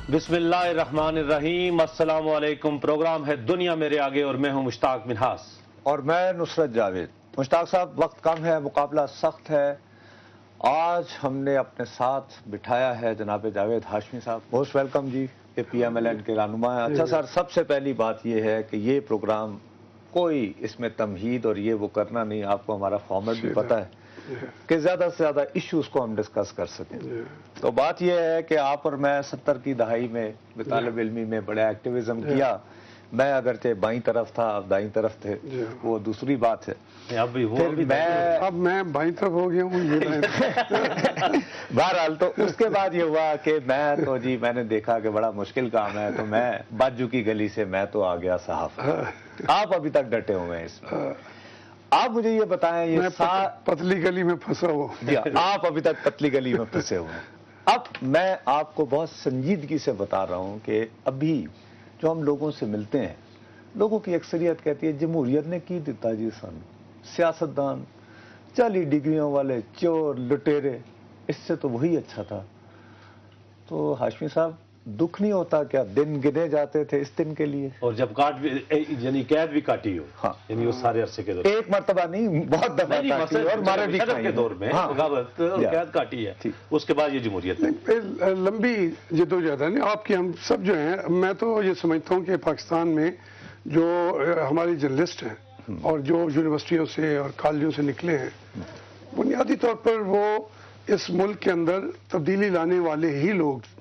बिस्मिल्लाहिर्रहमानिर्रहीम। अस्सलाम वालेकुम। प्रोग्राम है दुनिया मेरे आगे और मैं हूं मुश्ताक मिन्हास और मैं नुसरत जावेद। मुश्ताक साहब, वक्त कम है, मुकाबला सख्त है। आज हमने अपने साथ बिठाया है जनाब जावेद हाशमी साहब। मोस्ट वेलकम जी, ये PMLN के रहनुमा है। अच्छा सर, सबसे पहली बात ये है कि ये प्रोग्राम कोई इसमें तमहीद और ये वो करना नहीं, आपको हमारा फॉर्मेट भी पता है कि ज़्यादा से ज़्यादा इश्यूज़ को हम डिस्कस कर सकें। तो बात यह है कि आप और मैं 70 की दहाई में तालिब इल्मी में बड़ा एक्टिविज़म किया। मैं अगरचे बाईं तरफ था, आप दाईं तरफ थे, वो दूसरी बात है। अब मैं बाईं तरफ हो गया हूँ, ये बहरहाल तो उसके बाद ये हुआ कि मैं तो जी मैंने देखा कि बड़ा मुश्किल काम है, तो मैं बाजू की गली से मैं तो आ गया साहब। आप अभी तक डटे हुए हैं इसमें। आप मुझे ये बताएं, ये पतली गली में फंसा हुआ। आप अभी तक पतली गली में फंसे हुए हैं। अब मैं आपको बहुत संजीदगी से बता रहा हूं कि अभी जो हम लोगों से मिलते हैं, लोगों की अक्सरियत कहती है जमहूरियत ने की दिता जी सन, सियासतदान 40 डिग्रियों वाले चोर लुटेरे, इससे तो वही अच्छा था। तो हाशमी साहब, दुख नहीं होता क्या? दिन गिने जाते थे इस दिन के लिए, और जब काट भी यानी कैद भी काटी हो। हाँ, यानी वो सारे अरसे के दौरान एक मरतबा नहीं, बहुत दफा काटी और मारे भी के दौर में बगावत और कैद काटी है। उसके बाद ये जमहूरियत लंबी जद्दोजहद है। आपकी हम सब जो हैं, मैं तो ये समझता हूँ कि पाकिस्तान में जो हमारे जर्नलिस्ट हैं और जो यूनिवर्सिटियों से और कॉलेजों से निकले हैं, बुनियादी तौर पर वो इस मुल्क के अंदर तब्दीली लाने वाले ही लोग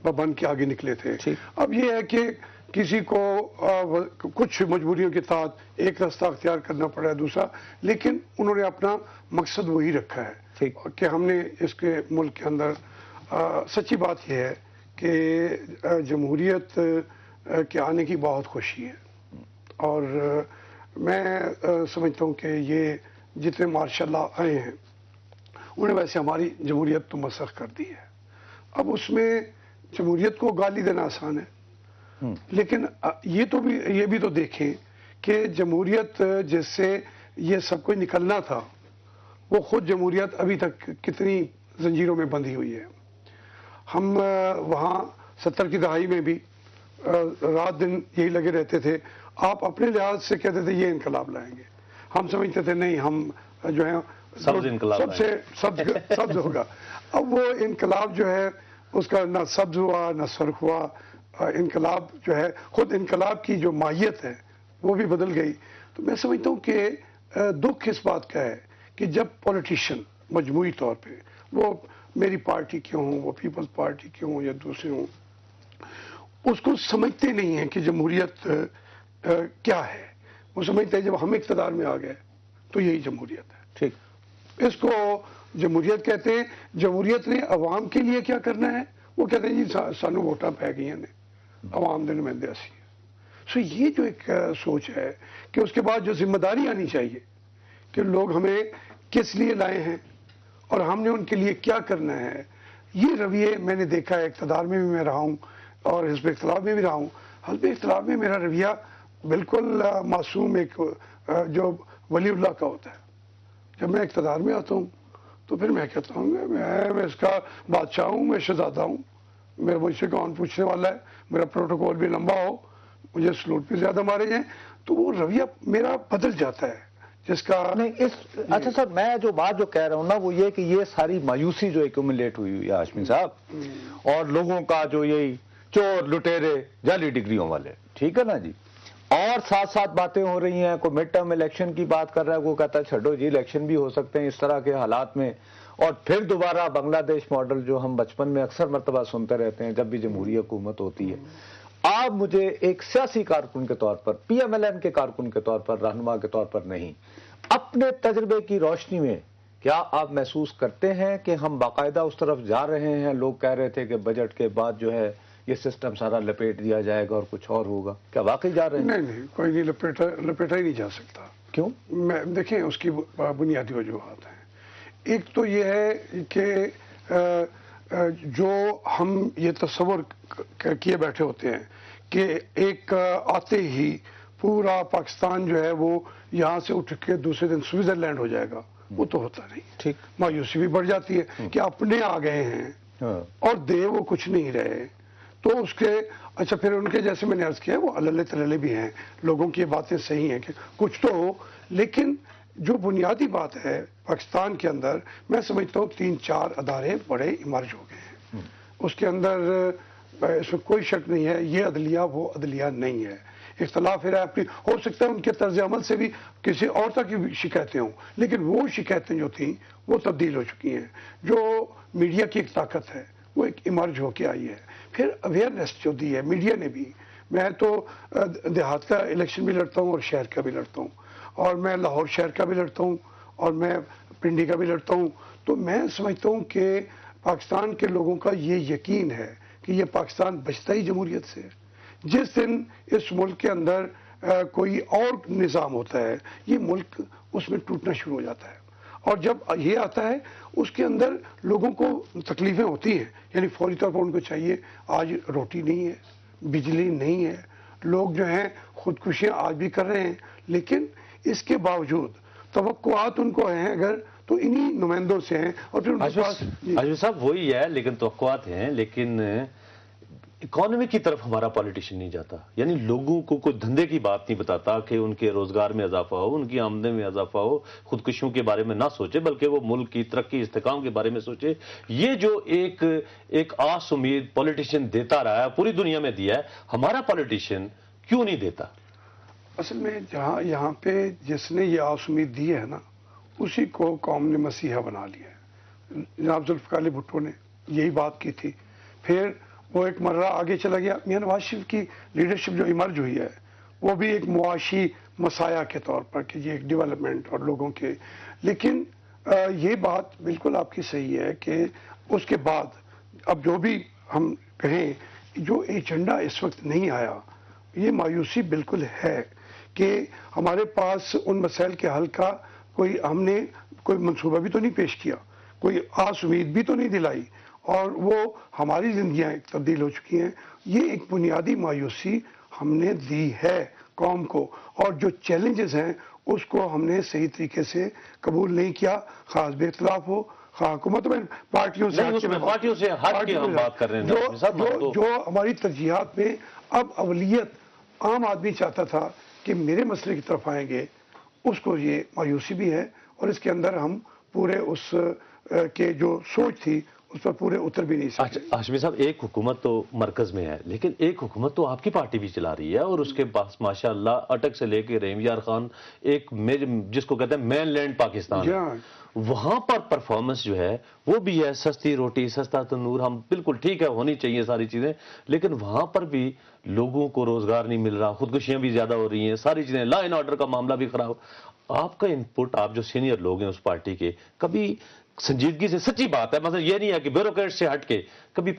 बन के आगे निकले थे। अब ये है कि किसी को कुछ मजबूरियों के तहत एक रास्ता अख्तियार करना पड़ा है, दूसरा, लेकिन उन्होंने अपना मकसद वही रखा है कि हमने इसके मुल्क के अंदर सच्ची बात यह है कि जमहूरियत के आने की बहुत खुशी है। और मैं समझता हूँ कि ये जितने मार्शाल्लाह आए हैं, उन्हें वैसे हमारी जमहूरियत तो मसख कर दी है। अब उसमें जमहूरियत को गाली देना आसान है, लेकिन ये भी तो देखें कि जमहूरियत जिससे ये सब कुछ निकलना था, वो खुद जमहूरियत अभी तक कितनी जंजीरों में बंधी हुई है। हम वहाँ 70 की दहाई में भी रात दिन यही लगे रहते थे। आप अपने लिहाज से कहते थे ये इनकलाब लाएंगे, हम समझते थे नहीं, हम जो है सबसे सब्ज होगा। अब वो इनकलाब जो है उसका ना सब्ज हुआ ना सर्ख हुआ। इनकलाब जो है, खुद इनकलाब की जो माहियत है वो भी बदल गई। तो मैं समझता हूँ कि दुख इस बात का है कि जब पॉलिटिशियन मजमूई तौर पे, वो मेरी पार्टी क्यों हो, वो पीपल्स पार्टी क्यों हो या दूसरे हों, उसको समझते नहीं हैं कि जमहूरियत क्या है। वो समझते हैं जब हम इक़्तिदार में आ गए तो यही जमहूरियत है। ठीक, इसको जमहूरियत कहते हैं। जमहूरियत ने अवाम के लिए क्या करना है? वो कहते हैं जी सानू वोटां पै गई ने, अवाम दे नुमाइंदे असी। सो ये जो एक सोच है कि उसके बाद जो जिम्मेदारी आनी चाहिए कि लोग हमें किस लिए लाए हैं और हमने उनके लिए क्या करना है, ये रवैये मैंने देखा है। इक़्तिदार में भी मैं रहा हूँ और हिज़्ब इख्तिलाफ में भी रहा हूँ। हिज़्ब इख्तिलाफ में मेरा रवैया बिल्कुल मासूम एक जो वलीउल्लाह का होता है। जब मैं इक़्तिदार में आता हूँ तो फिर मैं कहता हूँ मैं इसका बादशाह हूँ, मैं शहजादा हूँ, मेरे मुझसे कौन पूछने वाला है, मेरा प्रोटोकॉल भी लंबा हो, मुझे सलूट भी ज़्यादा मारे जाएं। तो वो रवैया मेरा बदल जाता है जिसका नहीं इस। अच्छा सर, मैं जो बात जो कह रहा हूँ ना, वो ये कि ये सारी मायूसी जो एक्यूमुलेट हुई है हाशमी साहब, और लोगों का जो यही चोर लुटेरे जाली डिग्रियों वाले, ठीक है ना जी, और साथ साथ बातें हो रही हैं। कोई मिड टर्म इलेक्शन की बात कर रहा है, वो कहता है छठो जी इलेक्शन भी हो सकते हैं इस तरह के हालात में, और फिर दोबारा बांग्लादेश मॉडल जो हम बचपन में अक्सर मरतबा सुनते रहते हैं जब भी जमहूरी हुकूमत होती है। आप मुझे एक सियासी कारकुन के तौर पर, PMLN के कारकुन के तौर पर, रहनुमा के तौर पर नहीं, अपने तजर्बे की रोशनी में क्या आप महसूस करते हैं कि हम बाकायदा उस तरफ जा रहे हैं? लोग कह रहे थे कि बजट के बाद जो है ये सिस्टम सारा लपेट दिया जाएगा और कुछ और होगा, क्या वाकई जा रहे हैं? नहीं, कोई नहीं लपेटा ही नहीं जा सकता। क्यों? मैं देखें, उसकी बुनियादी वजूहात हैं। एक तो ये है कि जो हम ये तस्वर किए बैठे होते हैं कि एक आते ही पूरा पाकिस्तान जो है वो यहाँ से उठ के दूसरे दिन स्विट्जरलैंड हो जाएगा, वो तो होता नहीं। ठीक, मायूसी भी बढ़ जाती है कि अपने आ गए हैं और दे वो कुछ नहीं रहे। تو اس کے اچھا پھر ان کے جیسے میں نے عرض کیا وہ اللہ تللے بھی ہیں، لوگوں کی یہ باتیں صحیح ہیں کہ کچھ تو ہو، لیکن جو بنیادی بات ہے پاکستان کے اندر میں سمجھتا ہوں 3-4 ادارے بڑے ایمرج ہو گئے ہیں، اس کے اندر اس میں کوئی شک نہیں ہے یہ عدلیہ وہ عدلیہ نہیں ہے، اختلاف ہے اپنی، ہو سکتا ہے ان کے طرز عمل سے بھی کسی اور طرح کی شکایتیں ہوں، لیکن وہ شکایتیں جو تھیں وہ تبدیل ہو چکی ہیں، جو میڈیا کی ایک طاقت ہے وہ ایک ایمرج ہو کے آئی ہے، پھر اویئرنیس جو دی ہے میڈیا نے بھی، میں تو دیہات کا الیکشن بھی لڑتا ہوں اور شہر کا بھی لڑتا ہوں، اور میں لاہور شہر کا بھی لڑتا ہوں اور میں پنڈی کا بھی لڑتا ہوں، تو میں سمجھتا ہوں کہ پاکستان کے لوگوں کا یہ یقین ہے کہ یہ پاکستان بچتا ہی جمہوریت سے ہے، جس دن اس ملک کے اندر کوئی اور نظام ہوتا ہے یہ ملک اس میں ٹوٹنا شروع ہو جاتا ہے، اور جب یہ آتا ہے اس کے اندر لوگوں کو تکلیفیں ہوتی ہیں، یعنی فوری طور پر ان کو چاہیے، آج روٹی نہیں ہے، بجلی نہیں ہے، لوگ جو ہیں خودکشیاں آج بھی کر رہے ہیں، لیکن اس کے باوجود توقعات ان کو ہیں اگر تو انہی نمائندوں سے ہیں، اور پھر ان کے پاس عاشق صاحب وہی ہے، لیکن توقعات ہیں، لیکن اکانومی کی طرف ہمارا پالیٹیشین نہیں جاتا، یعنی لوگوں کو کوئی دھندے کی بات نہیں بتاتا کہ ان کے روزگار میں اضافہ ہو، ان کی آمدنی میں اضافہ ہو، خودکشیوں کے بارے میں نہ سوچے بلکہ وہ ملک کی ترقی استحکام کے بارے میں سوچے۔ یہ جو ایک آس امید پالیٹیشین دیتا رہا ہے، پوری دنیا میں دیا ہے، ہمارا پالیٹیشین کیوں نہیں دیتا؟ اصل میں جہاں یہاں پہ جس نے یہ آس امید دی ہے نا اسی کو قوم نے مسیحا بنا لیا ہے، جناب ذوالفقار علی بھٹو نے یہی بات کی تھی، پھر وہ ایک مرہ آگے چلا گیا، میاں نواز شریف کی لیڈرشپ جو ایمرج ہوئی ہے وہ بھی ایک معاشی مسایہ کے طور پر کہ یہ ایک ڈیولپمنٹ اور لوگوں کے، لیکن یہ بات بالکل آپ کی صحیح ہے کہ اس کے بعد اب جو بھی ہم کہیں جو ایجنڈا اس وقت نہیں آیا، یہ مایوسی بالکل ہے کہ ہمارے پاس ان مسائل کے حل کا ہم نے کوئی منصوبہ بھی تو نہیں پیش کیا، کوئی آس امید بھی تو نہیں دلائی، اور وہ ہماری زندگیاں تبدیل ہو چکی ہیں، یہ ایک بنیادی مایوسی ہم نے دی ہے قوم کو، اور جو چیلنجز ہیں اس کو ہم نے صحیح طریقے سے قبول نہیں کیا، خاص بے اختلاف ہو، خواہ حکومت میں پارٹیوں سے ہٹ کے ہم بات کر رہے ہیں، جو ہماری ترجیحات میں اب اولیت عام آدمی چاہتا تھا کہ میرے مسئلے کی طرف آئیں گے، اس کو یہ مایوسی بھی ہے، اور اس کے اندر ہم پورے اس کے جو سوچ تھی اس پر پورے اتر بھی نہیں سکتے۔ ہاشمی صاحب ایک حکومت تو مرکز میں ہے، لیکن ایک حکومت تو آپ کی پارٹی بھی چلا رہی ہے، اور اس کے پاس ماشاءاللہ اٹک سے لے کے رحیم یار خان ایک جس کو کہتے ہیں مین لینڈ پاکستان ہے، وہاں پر پرفارمنس جو ہے وہ بھی ہے، سستی روٹی سستا تندور، ہم بالکل ٹھیک ہے ہونی چاہیے ساری چیزیں، لیکن وہاں پر بھی لوگوں کو روزگار نہیں مل رہا، خودکشیاں بھی زیادہ ہو رہی ہیں، ساری چیزیں، لا اینڈ آرڈر کا معاملہ بھی خراب۔ آپ کا انپٹ، آپ جو سینئر لوگ ہیں اس پارٹی کے، کبھی سنجیدگی سے، سچی بات ہے، مثلا یہ نہیں ہے کہ بیوروکریٹ سے ہٹ کے کبھی